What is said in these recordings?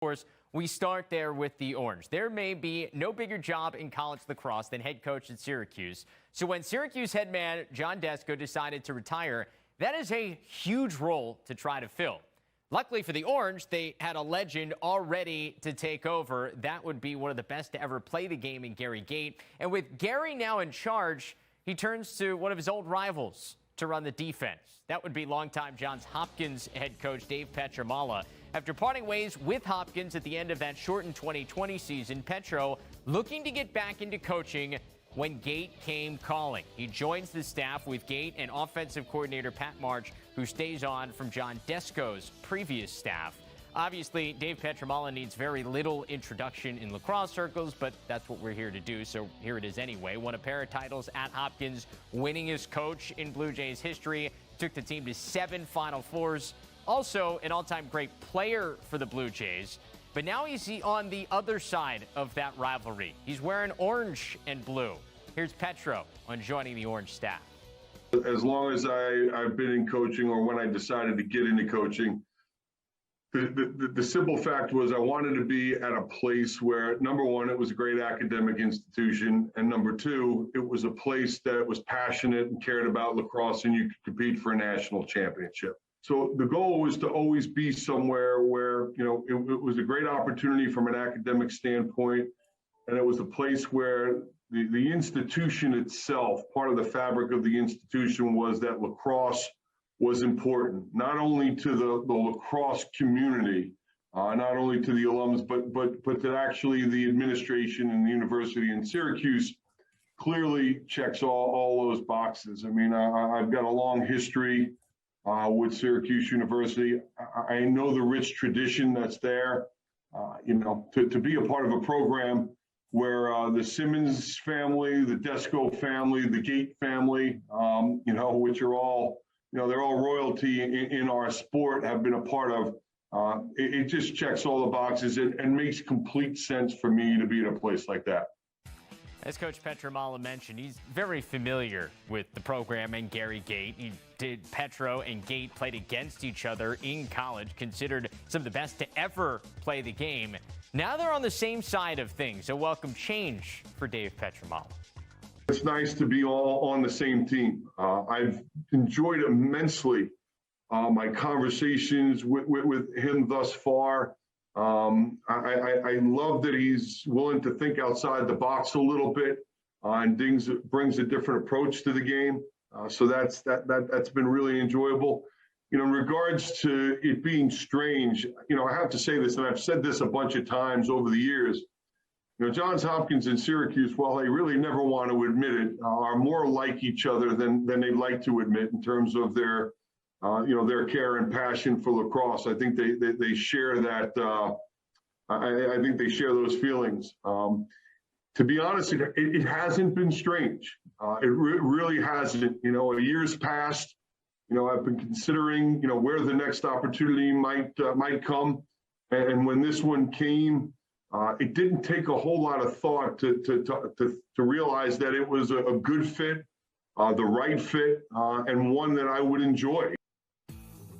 course, we start there with the Orange. There may be no bigger job in college lacrosse than head coach at Syracuse. So when Syracuse head man John Desko decided to retire, that is a huge role to try to fill. Luckily for the Orange, they had a legend already to take over. That would be one of the best to ever play the game in Gary Gait. And with Gary now in charge, he turns to one of his old rivals to run the defense. That would be longtime Johns Hopkins head coach Dave Pietramala. After parting ways with Hopkins at the end of that shortened 2020 season, Petro looking to get back into coaching when Gait came calling. He joins the staff with Gait and offensive coordinator Pat March, who stays on from John Desko's previous staff. Obviously, Dave Pietramala needs very little introduction in lacrosse circles, but that's what we're here to do, so here it is anyway. Won a pair of titles at Hopkins, winningest coach in Blue Jays history, took the team to 7 Final Fours. Also, an all-time great player for the Blue Jays, but now he's on the other side of that rivalry. He's wearing orange and blue. Here's Petro on joining the Orange staff. As long as I've been in coaching, or when I decided to get into coaching, the simple fact was I wanted to be at a place where, number one, it was a great academic institution, and number two, it was a place that was passionate and cared about lacrosse and you could compete for a national championship. So the goal was to always be somewhere where, it was a great opportunity from an academic standpoint, and it was a place where the institution itself, part of the fabric of the institution was that lacrosse was important, not only to the lacrosse community, not only to the alums, but to actually the administration and the university in Syracuse clearly checks all those boxes. I mean, I've got a long history with Syracuse University. I know the rich tradition that's there. To be a part of a program where the Simmons family, the Desko family, the Gait family, which are all, they're all royalty in our sport, have been a part of. It just checks all the boxes and makes complete sense for me to be at a place like that. As Coach Pietramala mentioned, he's very familiar with the program and Gary Gait. Petro and Gait played against each other in college, considered some of the best to ever play the game. Now they're on the same side of things, a welcome change for Dave Pietramala. It's nice to be all on the same team. I've enjoyed immensely my conversations with him thus far. I love that he's willing to think outside the box a little bit and brings a different approach to the game. So that's been really enjoyable. In regards to it being strange, I have to say this, and I've said this a bunch of times over the years. Johns Hopkins and Syracuse, while they really never want to admit it, are more like each other than they'd like to admit in terms of their care and passion for lacrosse. I think they share that. I think they share those feelings. To be honest, it hasn't been strange. It really hasn't. A year's passed. I've been considering, where the next opportunity might come, and when this one came, it didn't take a whole lot of thought to realize that it was a good fit, the right fit, and one that I would enjoy.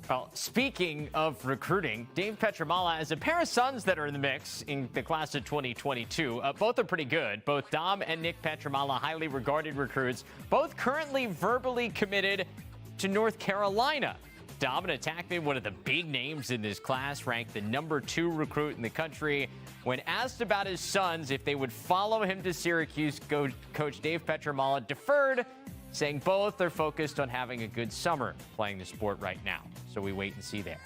Well, speaking of recruiting, Dave Pietramala has a pair of sons that are in the mix in the class of 2022. Both are pretty good. Both Dom and Nick Pietramala, highly regarded recruits, both currently verbally committed to North Carolina. Dom, an attackman, one of the big names in this class, ranked the #2 recruit in the country. When asked about his sons, if they would follow him to Syracuse, Coach Dave Pietramala deferred, saying both are focused on having a good summer playing the sport right now. So we wait and see there.